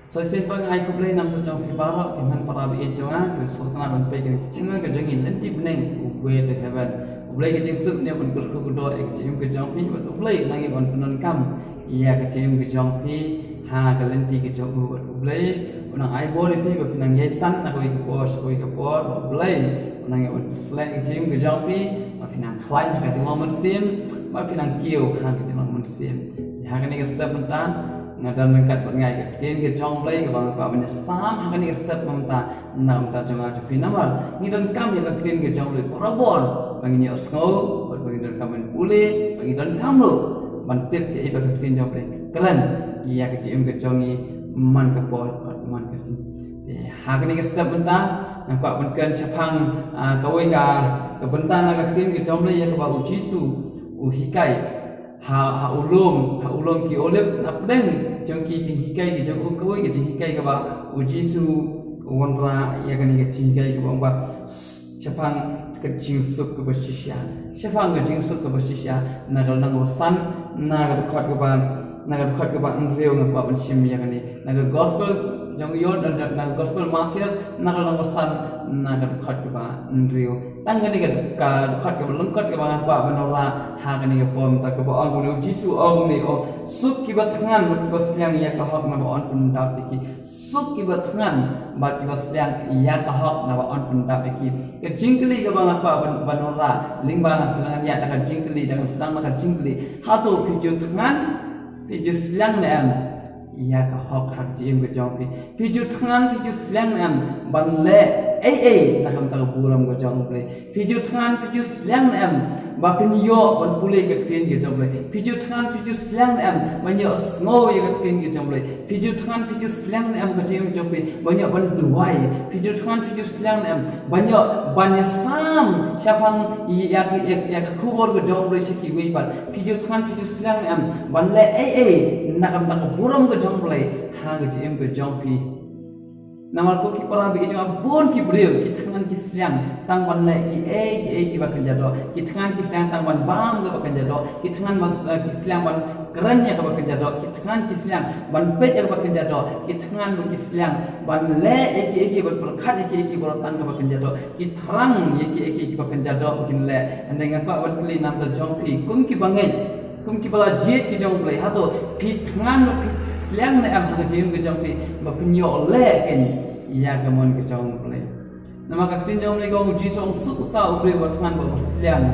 So simple ai ku play nam to chong fi baro ke man para bi jonga ke so kana ban pe ke chinga ke jengin lenti bneng way to heaven play ke jing sup ne ban ku ku do ek chim ke jong pi ban play nangi ban penon kam iya ke chim ke jong pi ha ke lenti ke jong u play unang ai bo le pi ba pinang ye san na ko ke po play unang ye select ke chim ke jong pi ba pinang khlai ha ke jong mon sim ba pinang kiu ha ke jong mon sim ha ke ni ke step mentan ngadan mengkat pengai ke tin ke jong play ke bang pa ban sam ha ke ni step mamta nam ta jong a fi namar ni dan kam ya ke tin ke jong play parabol bang ni osngo bang dan kam pule bang dan kam lo ban tip ke iba ke tin jong play keren iya ke cim ke jong ni man ke pot man ke si ha ke ni step mamta na kwa ban kan chapang kawai ka ke bentan ke tin ke jong play ya ke ba uji su hikai ha ulum ki olep na pedeng jong ki jing hikai ki jong koi ki jing hikai ka ba uji su wonra ya kan ki jing hikai ka ba chapang ke jing suk ka basisya chapang ke jing suk ka basisya na gal nang san na ga khot ka ba reu nga pa ban sim ya kan ni na ga gospel jong yon na gospel Matthias na gal nang san na ga khot ka ba reu tang ni ka khot ka lung khot ka ba pa banora ha ka ni ka pom ta ka ba ang lu jisu ang ni o suk ki ba thangan ki ba syang ya ka hak na ba on pun ta ki suk ki ba thangan ba ki ba syang ya ka hak na ba on pun ta ki ke jingkli ka ba pa banora lingba na senang ya ta ka jingkli dan senang na ka jingkli ha to ki ju thangan ki ju syang na am ya ka hak hak jim ke jong pi ju thangan pi ju syang na am ban le na kam ta buram ko jong play piju thangan piju slang am ba pin yo ban pule ka tin ge jong play piju thangan piju slang am ban yo ngo ye ka tin ge jong play piju thangan piju slang am ka tim jong play ban yo ban duai piju thangan piju slang am ban yo ban sam syapang ya ka khubor ko jong play siki wi pat piju thangan piju slang am ban le na kam ta buram ko jong play ha ge jim ko jong pi namar ko ki para bi jang bon ki breu ki thangan ki siang tang ban le ki bakan jado ki thangan ki siang tang ban bam ga bakan jado ki thangan ban ki siang ban keren ya ga bakan jado ki thangan ki siang ban pe ya ga bakan jado ki thangan ban ki siang ban le ki ban perkhat ki ban tang ga bakan jado ki thrang ki bakan jado kin le andai nga ko ban kli nam ta jong pi kum ki bangai kum ki bala jet ki jong play ha to pi thangan pi siang ne am ha jim ke jong pi ba pinyo le ken ya ka mon ke jong play nama ka tin jong le ko ji song su ta u bre wa thangan ba siang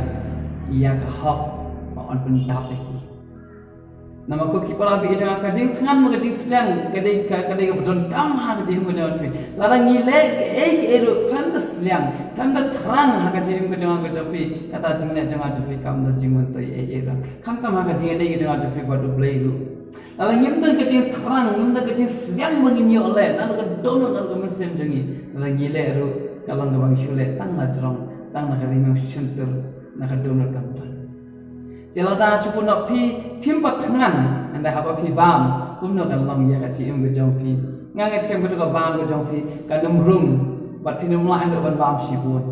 ya ka hak ba on pun ta pe ki nama ko ki para bi jong ka jing thangan ma ka jing siang ka dei ka don kam ha ka jing ko jong pi la da ni le ke ru plan da siang plan da thrang ha ka jing ko jong ka pi kata jing ne jong a pi kam da jing mon to ra kham ta ma ka jing dei ke jong a pi ba du play lu la ngim ta ka jing thrang ngim ta ka jing siang ma ngi yo le na ka dono na ka mesem jangi la ngi le ru kalang ga bang shule tang na jrong tang na ka ri me shuntur na ka dono kam ta jelada chupu na pi phim pa thangan anda ha pi bam kum no ka lam ya ka chi em ga jong pi nga ngai skem ka bam ga jong pi ka dum rum bat phinum la ai ban bam si bun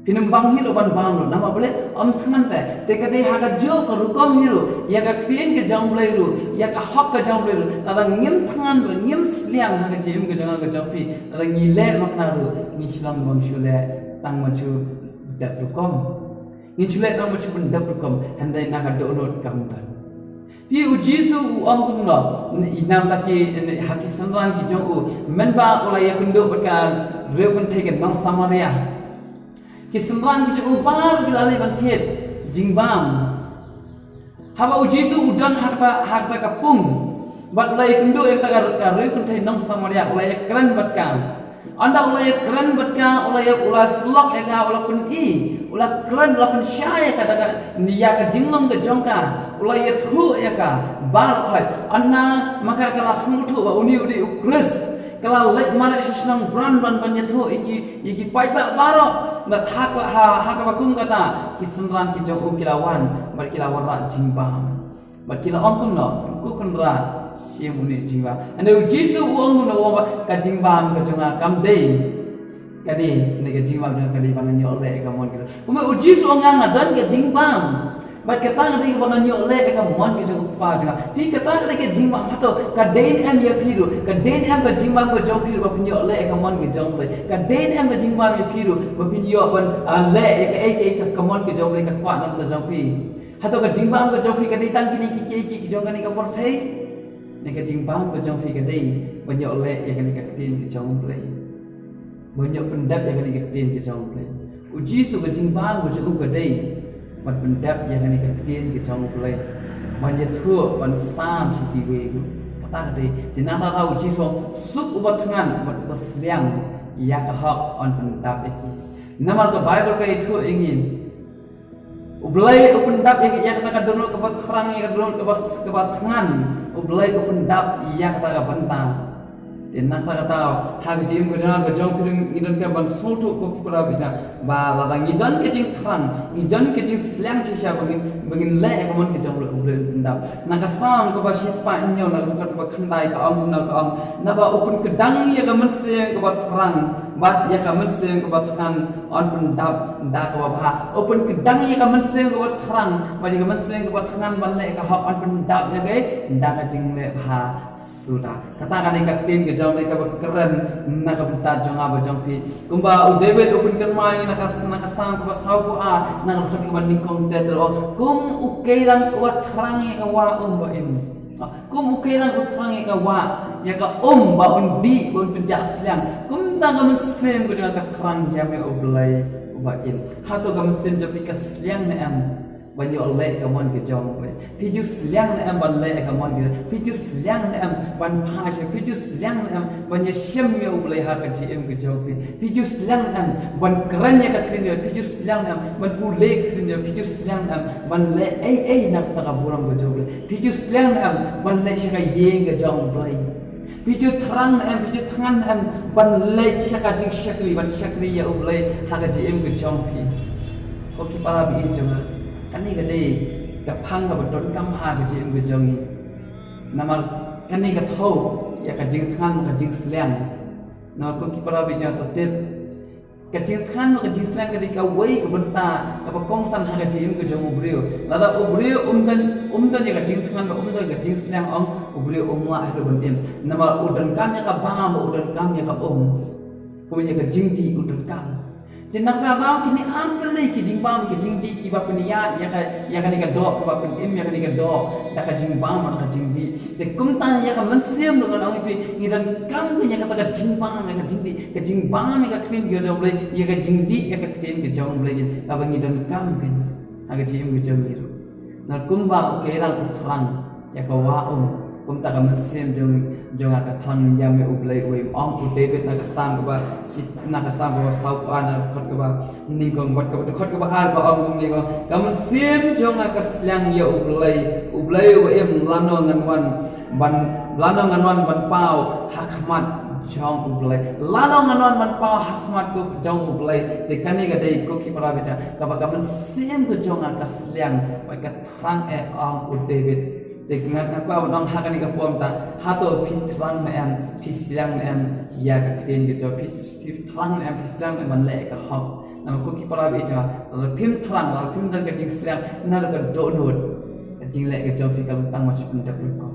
phinum bang hi lo ban bam lo nama bole om thangan te ka dei ha ka jo ka rukom hi ro ya ka clean ke jong play ro ya ka hok ka jong play ro ala ngim thangan ba ngim sliang ha ka chi em ga jong pi ala ngi le mak na ro ni shlam bang shule tang ma chu dat rukom ni chule na mo chupun daprukom handai na ka download kam dan pi ujisu om kum no inam ta ki haki sanran ki jong u men ba ola ya kundo bakal reukun theken nang samaria ki sanran ki jong u bar ki lale ban thet jingbam haba ujisu udan hakta ka pung bat ola ya kundo ek ta ka reukun thek nang samaria ola ya kran batkam anda ola ya kran batkam ola ya ula slok ya ka ola pun ulah keren ulah pensyaya kata niya ka jinglong ka jongka ulah ya thu ya ka bar khoi anna maka kala smutu ba uni ukres kala lek mara sisnang brand ban ya thu iki pai ba baro bat ha ka bakum kata kisenran ki jong kilawan bar kilawan ra jingbam bar kila ongkun no ku kun ra siemuni jingba ande jisu uang no wa ka jingbam ka jonga kam dei kadi nega jingbam ka di bangan yo le ka mon gitu kuma uji so ngang dan ke jingbam bat ka tang dei ka ban nyo le ka mon ki jong pa ja pi ka tang dei ka jingba ma to ka den em ya phiru ka den em ka jingba ko jong phiru ba nyo le ka mon ki jong le ka den em ka jingba ya phiru ba nyo ban le ka mon ki jong le ka kwa nam ta jong pi hato ka jingba ka jong phi ka dei tang ki ki jong ka ni ka por thei ni ka jingba ka jong phi ka dei ba nyo le ya ka ni ka tin ki jong le ba nyo pendap ya ka ni ka tin ki jong le uji su ka jingba ka jong ka deiมันเป็นดับยังไงกันเตียนกับจองเลยมันจะทั่วมันซ้ำสิทีเวกุตาดีจีน่าเราจีสองสุกอุบัติงานมันอุบัติเลี้ยงยากหักอันเป็นดับเองนั่นมันก็ไบเบิลก็ทั่วเองอุบเลยอุปดับยังยากตะกันดนกับบัตรครั้งยังดนกับบัตรงานอุบเลยอุปดับยากตะกันบันตาdan nak kata hak jim kerja kerjang kirim idan ke ban sotu ko kipra bija ba ladang idan kecing terang idan kecing selang sisa bagin le ekmon kecang uble ndap nak sam ko ba sispa nyo nak kat ba khandai ka ang na ba open kedang ya ka men se ko ba terang ba ya ka men se ko ba terang on pendap nda ko ba open kedang ya ka men se ko ba terang ba ya ka men se ko ba terang ban le ka hak on pendap ya ke nda ka jing le ha sudah katakan ikat tin ke jong mereka keren nak bentar jong apa jong pi kumba udebet open kan mai nakasang ko saw ko nak rusat ke banding kong tetro kum ukailan wa trangi ka wa ba in kum ukailan wa trangi ka wa ya ka ba undi bon penjas liang kum ta ka mesem ko ka trang ya me oblai ba in hato ka mesem jo pi ka liang na am banyak lek kamon ke jong le piju sliang le am ban lek kamon ke piju sliang le am ban phai piju sliang le am banyak shem me ublai ha ka gm ke jong piju sliang le am ban keren ya ka krin piju sliang le am ban pule krin piju sliang le am ban le ai nak ta ka buram ke jong le piju sliang le am ban le shaka ye ke jong le piju terang le am piju tangan le am ban le shaka jing shakri ya ublai ha ka gm ke jong pi ko ki para bi jong kan ni gede ka phang ka baton kam ha ka jim ka jongi namal kan ni ka tho ya ka jing than ka jing slang na ko ki para bi ja to tet ka jing than ka jing slang ka di ka wei ka banta ka ba kong san ha ka jim ka jong ubrio la da ubrio umdan ya ka jing than umdan ka jing slang ubrio umla ha ban dem namal udan kam ya ka ba udan kam ya ka ko ya ka jing ti udan kam dan nak tahu kini angkel ni kijingbam kijingdi kiba penia ya kan ikan dok kiba penim ya kan ikan dok dah kijingbam nak kijingdi de kumta ya kan mensiam dengan orang ipi ngidan kam punya kata kijingbam ya kijingbam ya klin dia jom boleh ya kijingdi ya klin dia jom boleh apa ngidan kam kan agak jim dia jom itu nak kumba kerang terang ya kawaum kumta kan mensiam jong akan thang yang me ublai oi ong ku David nak sang ba sau ana khot ba ning kong wat ka khot ba har ba ong ni ko kam sim jong akan slang ya ublai wa em lano ngan wan ban pau hakmat jong ublai lano ngan wan ban pau hakmat ku jong ublai de kani ga dei ko ki para beca ka ba kam sim ku jong akan slang ba ka thang ong ku David dengan aku awak hakan ika puam ta hato pitlang na am pislang na am ya ka kren gitu pitlang na am pislang na man le ka hok nama ko ki para bi cha pim thlang la pim dan ka jing slang na ka do nod jing le ka jom fi ka tang ma chupun da pun ko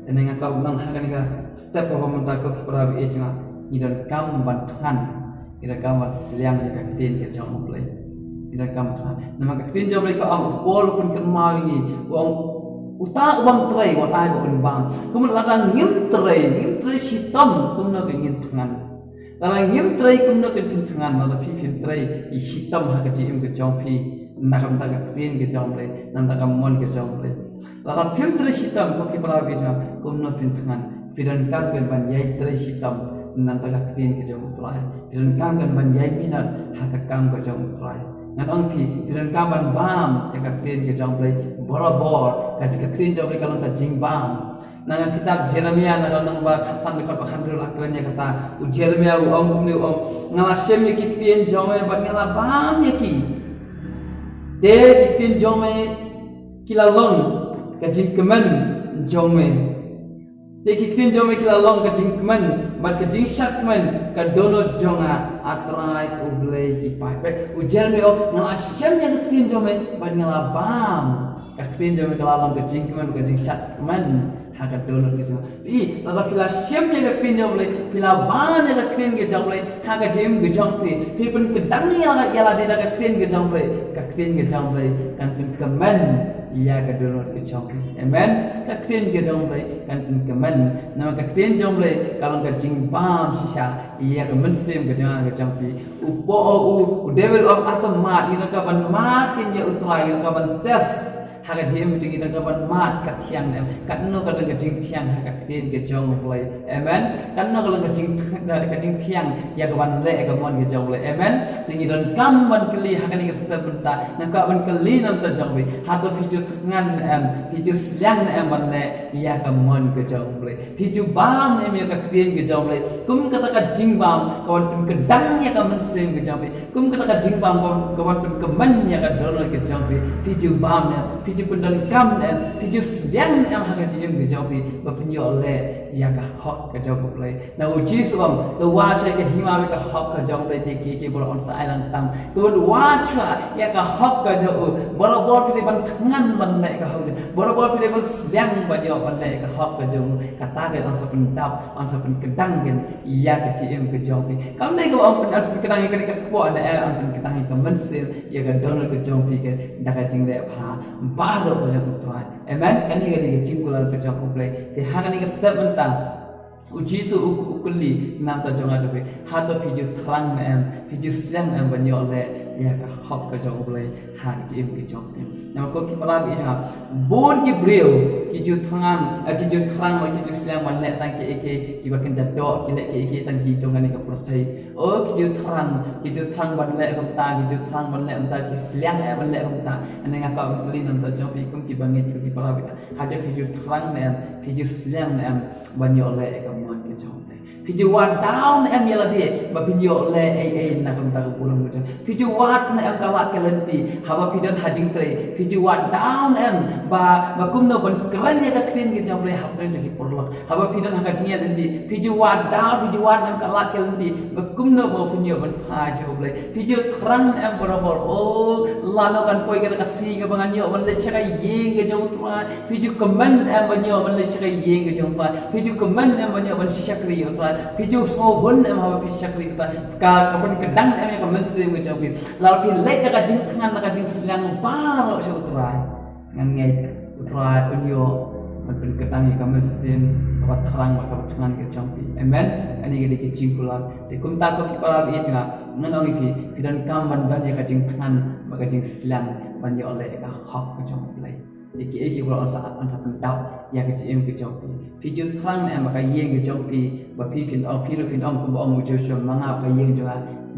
dengan aku awak hakan ika step ko pam ta ko ki para bi cha idan kam ban than ida kam slang ka kren ka jom play ida kam than nama ka kren jom le ka am pol pun kan ma wi wong uta ubang tray wa tai ba bang kum ladang ngim tray hitam kum na ngin tangan ladang ngim tray kum na ngin tangan la phi tray I hitam ha ka ji im ke jong phi na kam ta ka tin ke jong le nan ta kam mon ke jong le ladang phim tray hitam ko ki para bi ja kum na phin tangan pidan kam ke ban yai tray hitam nan ta ka tin ke jong tray pidan kam ke ban yai minat ha ka kam ke jong tray ngan ong phi pidan kam ban bam ya ka tin ke jong le borobor kasi kakrin jawab kalau ka jingbang nang kitab Jeremia nang nang ba khasan dekat bakhandul akranya kata Jeremia ong kumni ong ngalasem ya kitien jome ba ngala bam ya ki de kitien jome kilalon ka jingkemen jome Tikitin jom ikila long ka jingkman, bat ka jingshat man ka dono jonga atrai ublay ki pai. Ujal me o ngala syam yang kitin jom bat ngala bam. Ka kitin jom ikila long ka jingkman ka jingshat man haka dono ki jom. I lala kila syam yang kitin jom lay, kila ban yang kitin ke jom lay, haka jim ke jom pi. Pi pun kedang yang yala dia ka kitin ke jom lay, ka kitin ke jom lay kan pun keman. Ia ka dono ke jom. Amen. Kaktin ke jomble kan kemen. Nama kaktin jomble kalau ka jingbam sisa ia ka mensim ke jangan ke jampi. Upo devil of atamat ina ka ban makin ya utrai ina ka ban tes. Haka jem ting ina ka ban mat ka tiang em. Kan no ka ka jing tiang haka kaktin ke jomble. Amen. Kan no ka jing tiang ya ka ban le ka mon ke jomble. Amen. Tingi don kam ban keli haka ni ka step benta. Nak ka ban keli nam ta jomble. Hato fiju tengan em fiju seliang em ban le ya ka mon ke jomble. Fiju bam em ya ka kaktin ke jomble. Kum kata ka jing bam kawan pun kedang ya ka mensim ke jomble. Kum kata ka jing bam kawan pun kemen ya ka dono ke jomble. Fiju bam em fiju pun don kam em fiju seliang em haka jem ke jomble. Bapinyo le ya ka hok ke jomble. Na uji suam the wa sai ke hima ka hok ke jomble te ki bol on sa island tam. Kun wa cha ya ka hok ke jo bor pili ban tangan ban le ka hok. Bor pili ban seliang ban yo ban le ka hok ke jo kata ke on sa pen tap on sa pen kedang gen ya ke jem ke jomble. Kam ne ko on pen at kedang ke ka ko ada on pen kedang ke mensil ya ka donor ke jomble ke da ka jing le pha ba ro ko jo tuan. Amen. Kani ke jingkulan ke jomble. Te ha kani ke step menta uji su ukuli nam ta jonga jobe hato fiju terang em fiju siang em banyo le ya ka hok ka jomble ha ji im ke jomble nama ko ki pala bi ja bon ki breu ki ju tangan ki ju terang wa ki ju siang man le tang ki ki bakin jaddo ki le ki tang ki jonga ni ka prosai o ki ju terang ban le ka ta ki ju terang ban le ta ki siang em ban le ka ta ane ka ukuli nam ta jomble kum ki bangit ki pala bi ha ja fiju terang em fiju siang em banyo le ka mon ke jomble fiju wat down em yala de ba pinyo le na kam ta pulang muda fiju wat na em kala kelenti haba pidan hajing tre fiju wat down em ba kum no ban kran ya ka krin ke jomble hapren jadi porlok haba pidan haka jingia lenti fiju wat down fiju wat em kala kelenti ba kum no ba pinyo ban ha jomble fiju terang em borobor oh lano kan koi ka kasi ka bangan yo ban le chaka yeng ke jomtra fiju kemen em banyo ban le chaka yeng ke jomtra fiju kemen em banyo ban syakri yo Piju semua hun em hawa pi syakri kita ka kapan kedang em ka mensim ke jawab lalu pi lek ka jing tangan ka jing silang baro sya utrai ngangai utrai unyo men kedang ka mensim ka terang ka tangan ke jawab amen ani ke dikicing kula te kum ta ko ki para bi ja nganong pi dan kam ban ban ka jing tangan ka jing silang ban yo le ka hok ke jawab lai iki bro on sa pentau ya ke em ke jawab Piju terang em maka yeng ke jompi ba pi pin ong ko ong jo jo manga ka yeng jo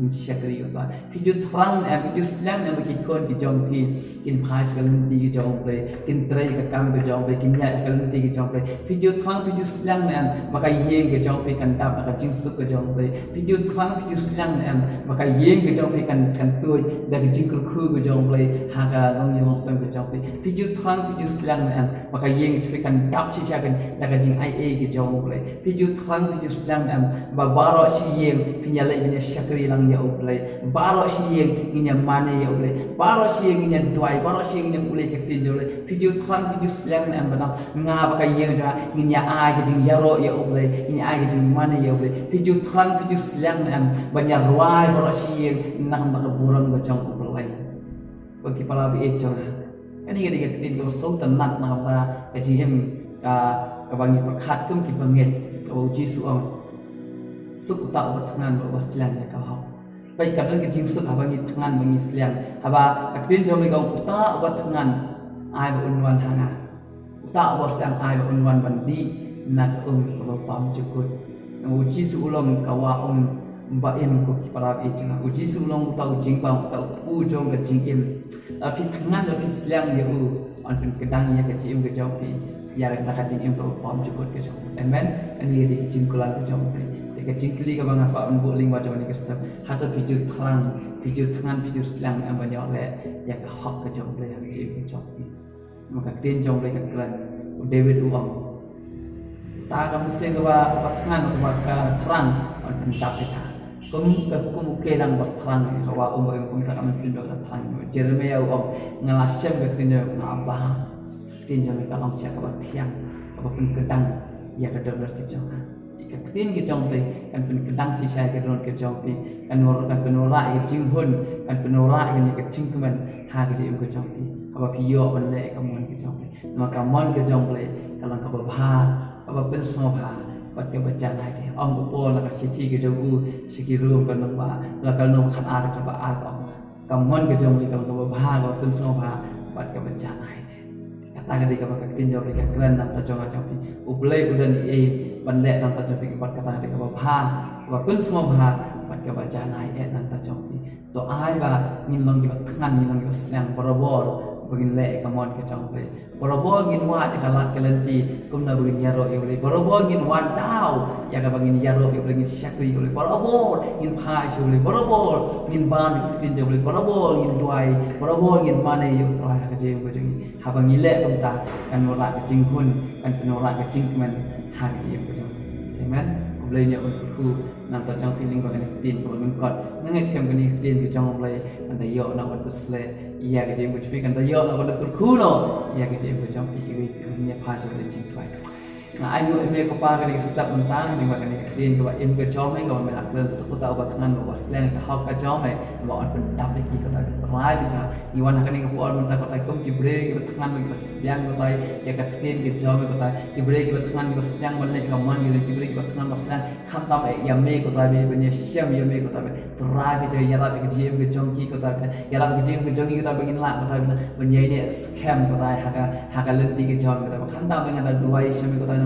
syakri yo ta piju terang em piju silang em ki kon ki jompi kin phai sekalen ti ki jomple kin trai ka kam ke jomple kin ya sekalen ti ki jomple piju terang piju silang em maka yeng ke jompi kan tap ka jing su ke jomple piju terang piju silang em maka yeng ke jompi kan tu da ke jing khu ke jomple ha ka long yong sem ke jomple piju terang piju silang em maka yeng ke kan tap si kan da ka ai ke jomple piju terang piju silang em ba baro si yeng pinyale pinya syakri lang ya ublay baro siyeng inya mane ya ublay baro siyeng inya duai baro siyeng inya ulay kakti jole video tran video slang na bana nga baka yeng ja inya ai ke jing yaro ya ublay inya ai ke jing mane ya ublay video tran video slang na banya ruai baro siyeng nak baka burang go jong ublay bagi pala bi echo kani ga digatin ko so tanat na ba ka jim ka bangi perkhat kum ki banget o ji su ong suk ta ba tangan ba slang ya ka ha baik kadang kecing suk abangi tangan bangi seliang haba aktin jom lega uta ubat tangan ai ba unwan hanga uta ubat seliang ai ba unwan bandi nak ko pam cukut uji su ulong kawa ba em ko ki para e chinga uji su ulong uta ujing ba uta u jong ke jing em api tangan api seliang ya u an pin kedang ya ke jim ke jom pi ya nak ka jing em ko pam cukut ke jom amen ani di jing kulan ke jom ke jingkli ka bang apa unbu ling wajo ni kestem hato piju terang piju tangan piju silang am banyak le ya ka hok ke jong le yang ji ke jong maka tin jong le ka kran David uang ta kam se ka ba patngan ka ka terang on pentap kita kum ke lang bas terang ka wa kum ta kam sin ka terang Jeremia ngalasem ka kinyo ngaba tin jame ka long sia ka ba tiang ka ba pen kedang ya ka dolar ke jong ka tin ke jong pe kan pen kedang si sai ka dolar ke jong pe kan penora ya jing hun kan penora ya ni ke jing kemen ha ke jing ke jong pe ka ba piyo ban le ka mon ke jong pe maka mon ke jong pe kalau ka ba bha ka ba pen so bha ba ke ba jan ai de ong ko pol la ka chi ke jong u si ki ru ka no ba la ka no khan a ka ba a kamon ke jong li kalau ka ba bha ka pen so bha ba ke ba jan ai kata ka ba ka tin jong ka kran nam ta jong jong pi ublai udan e ban le nam ta jong pi ba kata ka ba bha ba pen so bha ba ke ba jan ai nam ta jong pi to ai ba ngin long ki ba tngan ngin long ki ba slang borobor begin le kamon ke jong pi borobor ngin wa ka lat kelenti kum na begin yaro e ule borobor ngin wa dau ya ka begin yaro e ule ngin syakri ule borobor ngin pha shi ule borobor ngin ban tin jong ule borobor ngin duai borobor ngin mane yu trai ka je ko jong ha bang le kum ta kan ora ka jing kun kan penora ka jing men ha ka je ko jong amen boleh nya ku nam ta jong feeling ba kan tin ko min kot ngai sem kan ni tin ke jong boleh kan ta yo na wat kusle iya ke jing ko chpi kan ta yo na wat ku no iya ke jing ko jong pi wi nya pha je le jing twai na ai yo me ko pa kan ni step mentang ni ba kan ni tin ko ba im ke jong mai ko ba ak le su ta ba than ko ba slang ta hok ka jong mai ba on pen tap ki ko ta trai bi cha ni wan kan ni ko on ta ko ta kum ki bre ki than mai ko yang ko tai ya ka tin ke jong mai ko ta ki bre ki than ko yang ban le ka man ni ki bre ki than ko slang kham ta mai ya me ko ta be ben ya syam ya me ko ta be trai bi cha ya ra ke jim ke jong ki ko ta be ya ra ke jim ke jong ki ko ta be in la ko ta be ben ye ni scam ko ta ha ka le ti ke jong ko ta kham ta be ngada duai syam ko ta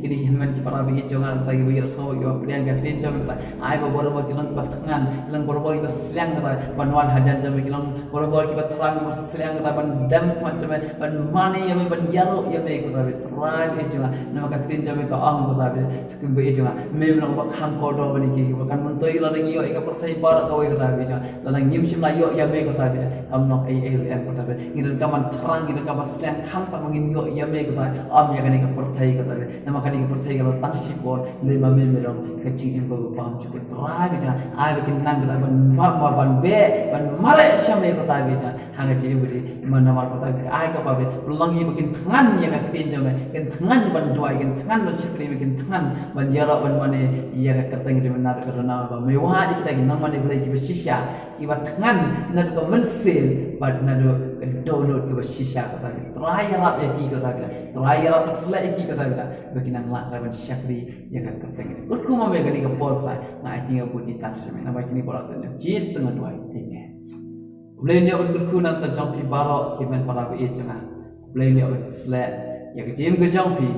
kini himan ki para bi jongan ta gi so yo pliang ga tin jam ta ai ba bor bor kilang ba tangan lang bor bor ki slang ta banwan hajan jam kilang bor bor ki ba thrang ki slang ta ban dam macam ban mani ya ban yaro ya me ko ta be trai bi jonga nama ka tin jam ko ang ko ta be kim be jonga me long ba kham ko do bani ki ba kan mun toi la ngi yo ka persai bar ka we ko ta be jonga la ngim sim la yo ya me ko ta be am nok ai ko ta be ngi ka man thrang ngi ka ba slang kham ta ngin yo ya me ko ta am ya ka ni ka persai ko ta be nama kani ke persai kalau tak sipor ni mame melong kecing em ko pam cukup trai bisa ai bikin nang la ban ban be ban mare syame ko ta bisa hanga ciri budi manamar ko ta ai ka pabe longi bikin tangan ya ka tin jame ken tangan ban duai ken tangan ban syakri bikin tangan ban jara ban mane ya ka kateng jame nar ka na ba mewah di kita nang mane boleh ki sisya ki ba tangan na ko mensil ban na do download ke sisya ko ta trai ya rap ya ki ko ta trai ya rap selai ki ko ta bagi nang la raban syakri ya kan kateng urku ma me gani ka por pa na ai tinga puti tak seme na bagi ni bola tan jis tengah dua amen boleh dia urku nang ta jong pi baro ki men para bi e janga boleh dia slet ya ke jim ke jong pi